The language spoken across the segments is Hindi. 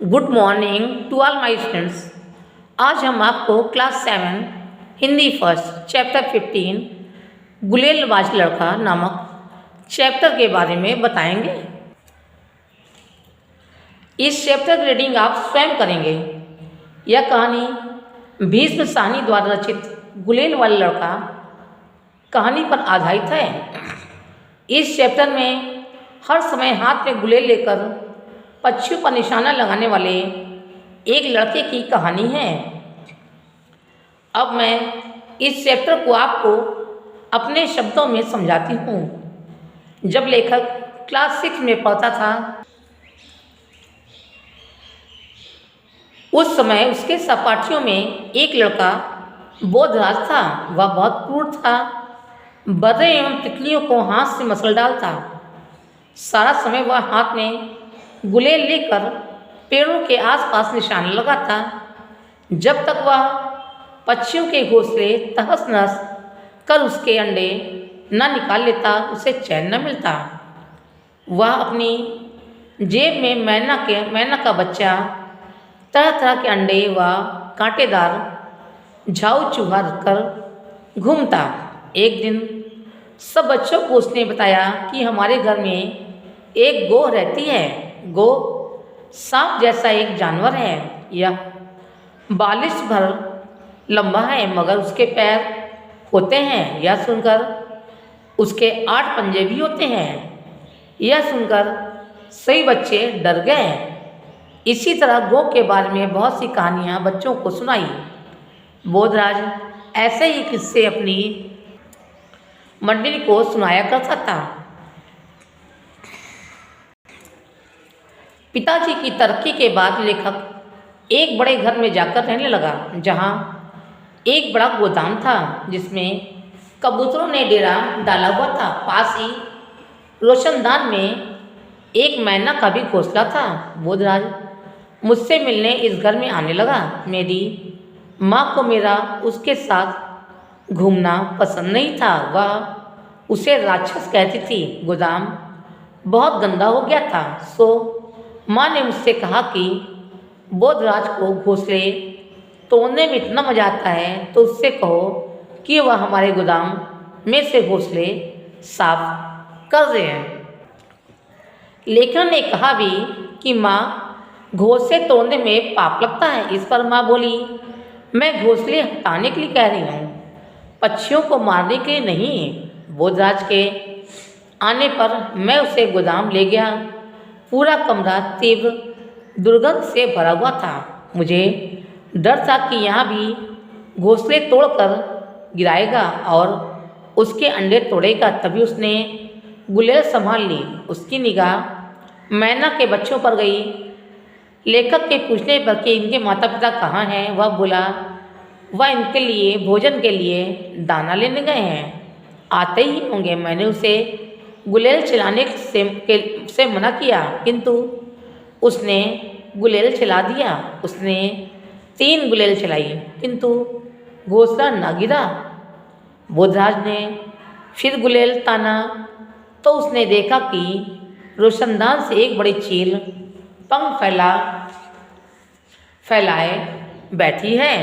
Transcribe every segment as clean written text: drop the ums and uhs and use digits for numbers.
Good morning to all my students. आज हम आपको क्लास 7 हिंदी फर्स्ट चैप्टर 15 गुलेलबाज लड़का नामक चैप्टर के बारे में बताएंगे। इस चैप्टर की रीडिंग आप स्वयं करेंगे। यह कहानी भीष्म साहनी द्वारा रचित गुलेल लड़का कहानी पर आधारित है। इस चैप्टर में हर समय हाथ में गुलेल लेकर पक्षियों पर निशाना लगाने वाले एक लड़के की कहानी है। अब मैं इस चैप्टर को आपको अपने शब्दों में समझाती हूँ। जब लेखक क्लास 6 में पढ़ता था उस समय उसके सहपाठियों में एक लड़का बोधराज था। वह बहुत क्रूर था, बर्रे एवं तितलियों को हाथ से मसल डालता। सारा समय वह हाथ में गुलेल लेकर पेड़ों के आसपास निशाना लगाता। जब तक वह पक्षियों के घोंसले तहस नहस कर उसके अंडे न निकाल लेता उसे चैन न मिलता। वह अपनी जेब में मैना का बच्चा, तरह तरह के अंडे व कांटेदार झाऊ चूहा रखकर घूमता। एक दिन सब बच्चों को उसने बताया कि हमारे घर में एक गोह रहती है। गोह सांप जैसा एक जानवर है। यह बालिश भर लंबा है मगर उसके पैर होते हैं। यह सुनकर उसके 8 पंजे भी होते हैं। यह सुनकर सभी बच्चे डर गए। इसी तरह गोह के बारे में बहुत सी कहानियाँ बच्चों को सुनाई। बोधराज ऐसे ही किस्से अपनी मंडली को सुनाया करता था। पिताजी की तरक्की के बाद लेखक एक बड़े घर में जाकर रहने लगा, जहाँ एक बड़ा गोदाम था जिसमें कबूतरों ने डेरा डाला हुआ था। पास ही रोशनदान में एक मैना का भी घोंसला था। बोधराज मुझसे मिलने इस घर में आने लगा। मेरी माँ को मेरा उसके साथ घूमना पसंद नहीं था। वह उसे राक्षस कहती थी। गोदाम बहुत गंदा हो गया था, सो माँ ने मुझसे कहा कि बोधराज को घोंसले तोड़ने में इतना मजा आता है तो उससे कहो कि वह हमारे गोदाम में से घोंसले साफ कर दे। लेखक ने कहा भी कि माँ घोंसले तोड़ने में पाप लगता है। इस पर माँ बोली, मैं घोंसले हटाने के लिए कह रही हूँ, पक्षियों को मारने के लिए नहीं। बोधराज के आने पर मैं उसे गोदाम ले गया। पूरा कमरा तीव्र दुर्गंध से भरा हुआ था। मुझे डर था कि यहाँ भी घोंसले तोड़कर गिराएगा और उसके अंडे तोड़ेगा। तभी उसने गुलेल संभाल ली। उसकी निगाह मैना के बच्चों पर गई। लेखक के पूछने पर कि इनके माता पिता कहाँ हैं, वह बोला वह इनके लिए भोजन के लिए दाना लेने गए हैं, आते ही होंगे। मैंने उसे गुलेल चलाने से मना किया किंतु उसने गुलेल चला दिया। उसने 3 गुलेल चलाई किंतु घोंसला न गिरा। बोधराज ने फिर गुलेल ताना तो उसने देखा कि रोशनदान से एक बड़ी चील पंख फैलाए बैठी है।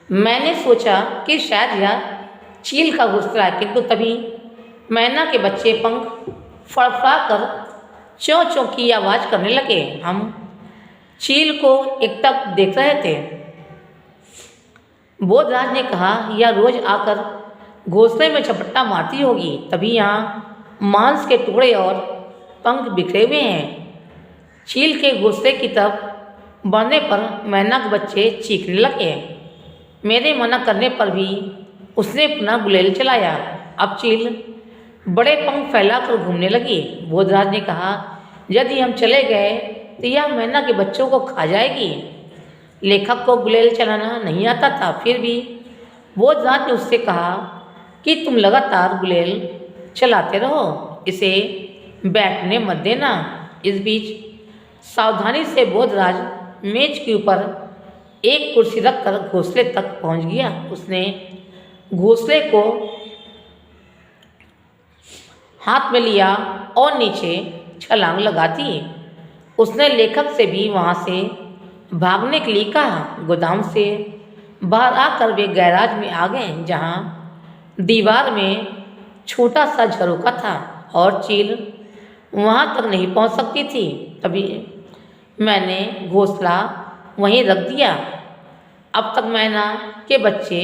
मैंने सोचा कि शायद यह चील का घोंसला है, किंतु तभी मैना के बच्चे पंख फड़फड़ा कर चों चों की आवाज़ करने लगे। हम चील को एकटक देख रहे थे। बोधराज ने कहा, यह रोज आकर घोंसले में झपट्टा मारती होगी, तभी यहाँ मांस के टुकड़े और पंख बिखरे हुए हैं। चील के घोंसले की तरफ बढ़ने पर मैना के बच्चे चीखने लगे। मेरे मना करने पर भी उसने पुनः गुलेल चलाया। अब चील बड़े पंख फैलाकर घूमने लगी। बोधराज ने कहा, यदि हम चले गए तो यह मैना के बच्चों को खा जाएगी। लेखक को गुलेल चलाना नहीं आता था, फिर भी बोधराज ने उससे कहा कि तुम लगातार गुलेल चलाते रहो, इसे बैठने मत देना। इस बीच सावधानी से बोधराज मेज के ऊपर एक कुर्सी रखकर घोंसले तक पहुंच गया। उसने घोंसले को हाथ में लिया और नीचे छलांग लगा दी। उसने लेखक से भी वहाँ से भागने के लिए कहा। गोदाम से बाहर आकर वे गैराज में आ गए, जहाँ दीवार में छोटा सा झरोखा था और चील वहाँ तक नहीं पहुँच सकती थी। तभी मैंने घोंसला वहीं रख दिया। अब तक मैना के बच्चे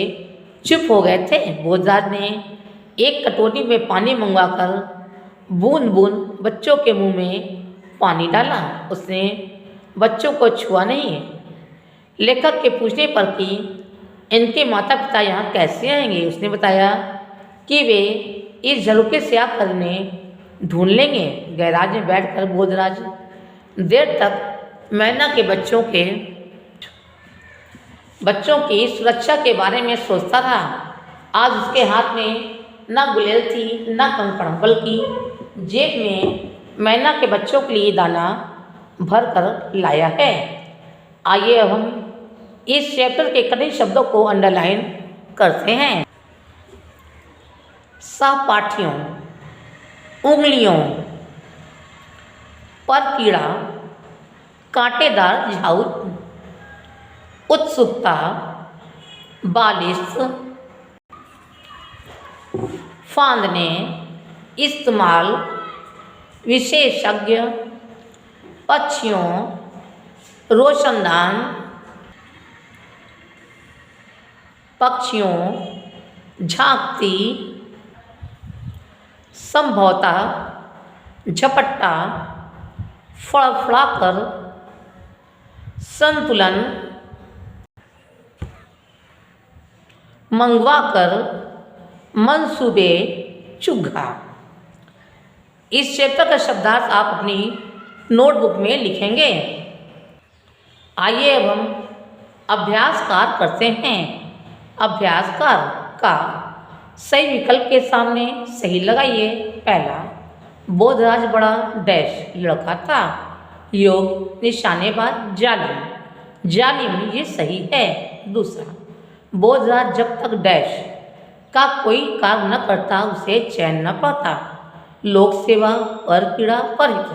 चुप हो गए थे। भोजराज ने एक कटोरी में पानी मंगवाकर बूंद बूंद बच्चों के मुंह में पानी डाला। उसने बच्चों को छुआ नहीं। लेखक के पूछने पर कि इनके माता पिता यहाँ कैसे आएंगे, उसने बताया कि वे इस झरोखे से आकर इन्हें ढूंढ लेंगे। गैराज में बैठकर भोजराज देर तक मैना के बच्चों की सुरक्षा के बारे में सोचता रहा। आज उसके हाथ में न गुलेल थी न कंकड़, बल्कि जेब में मैना के बच्चों के लिए दाना भर कर लाया है। आइए अब हम इस चैप्टर के कठिन शब्दों को अंडरलाइन करते हैं। सहपाठियों, उंगलियों पर कीड़ा, कांटेदार झाऊ, उत्सुकता, बालिश, फांदने, इस्तेमाल, विशेषज्ञ, पक्षियों, रोशनदान, पक्षियों, झांकती, संभवतः, झपट्टा, फड़फड़ाकर, संतुलन, मंगवाकर, मंसूबे, चुग्गा। इस चैप्टर का शब्दार्थ आप अपनी नोटबुक में लिखेंगे। आइए अब हम अभ्यासकार करते हैं। अभ्यासकार का सही विकल्प के सामने सही लगाइए। पहला, बोधराज बड़ा डैश लड़का था। योग निशानेबाज जालिम, जालिम ये सही है। दूसरा, बोधराज जब तक डैश का कोई कार्य न करता उसे चैन न पाता। लोक सेवा, परपीड़ा, परहित,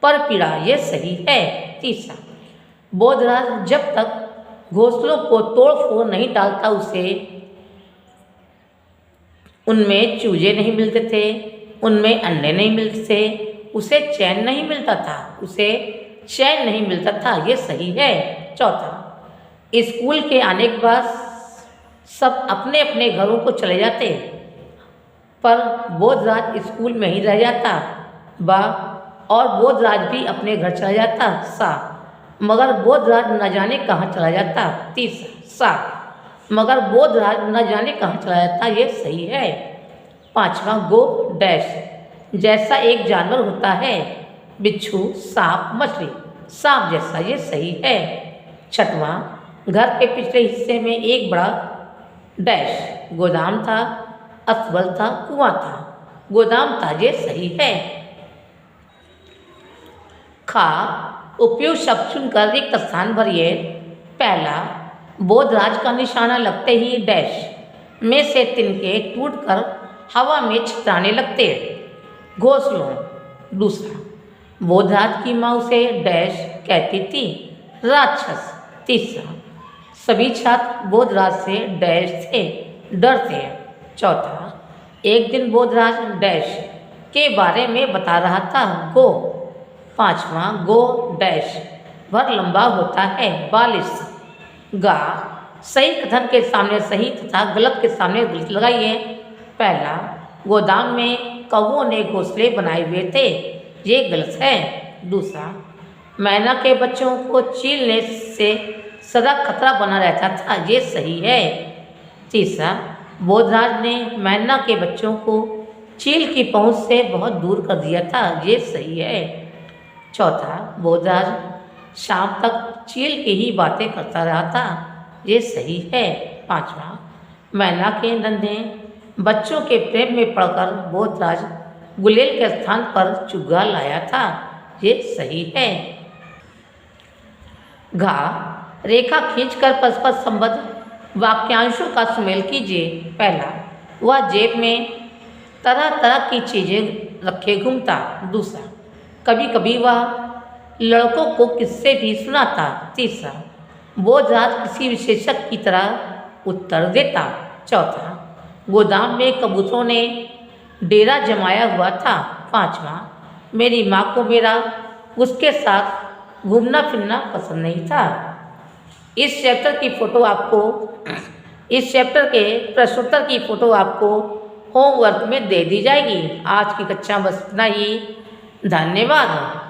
परपीड़ा ये सही है। तीसरा, बोधराज जब तक घोंसलों को तोड़ फोड़ नहीं डालता उसे उनमें चूजे नहीं मिलते थे, उनमें अंडे नहीं मिलते थे, उसे चैन नहीं मिलता था, उसे चैन नहीं मिलता था, ये सही है। चौथा, स्कूल के आने के बाद सब अपने अपने घरों को चले जाते, पर बोधराज स्कूल में ही रह जाता। और बोधराज भी अपने घर चला जाता। मगर बोधराज न जाने कहाँ चला जाता। तीसरा, मगर बोधराज न जाने कहाँ चला जाता, ये सही है। पांचवा, गो डैश जैसा एक जानवर होता है, बिच्छू, सांप, मछली, सांप जैसा, ये सही है। छठवां, घर के पिछले हिस्से में एक बड़ा डैश गोदाम था, अस्तबल था, कुआं था, गोदाम था, ये सही है। खा, उपयुक्त शब्द चुनकर रिक्त स्थान भरिए। पहला, बोधराज का निशाना लगते ही डैश में से तिनके टूटकर हवा में छितराने लगते, घोंसलों। दूसरा, बोधराज की माँ उसे डैश कहती थी, राक्षस। तीसरा, सभी छात्र बोधराज से डैश से डरते। चौथा, एक दिन बोधराज डैश के बारे में बता रहा था, गो। पांचवा, गो डैश भर लंबा होता है, बालिश। गा, सही कथन के सामने सही तथा गलत के सामने गलत लगाइए। पहला, गोदाम में कौवों ने घोंसले बनाए हुए थे, ये गलत है। दूसरा, मैना के बच्चों को चीलने से सदा खतरा बना रहता था, ये सही है। तीसरा, बोधराज ने मैना के बच्चों को चील की पहुंच से बहुत दूर कर दिया था, ये सही है। चौथा, बोधराज शाम तक चील की ही बातें करता रहा था, ये सही है। पांचवा, मैना के नन्हे बच्चों के प्रेम में पड़कर बोधराज गुलेल के स्थान पर चुग्गा लाया था, ये सही है। घा, रेखा खींचकर परस्पर संबद्ध वाक्यांशों का सुमेल कीजिए। पहला, वह जेब में तरह तरह की चीज़ें रखे घूमता। दूसरा, कभी कभी वह लड़कों को किस्से भी सुनाता। तीसरा, बोझराज किसी विशेषज्ञ की तरह उत्तर देता। चौथा, गोदाम में कबूतरों ने डेरा जमाया हुआ था। पांचवा, मेरी माँ को मेरा उसके साथ घूमना फिरना पसंद नहीं था। इस चैप्टर की फ़ोटो आपको इस चैप्टर के प्रश्नोत्तर की फ़ोटो आपको होमवर्क में दे दी जाएगी। आज की कक्षा बस इतना ही। धन्यवाद।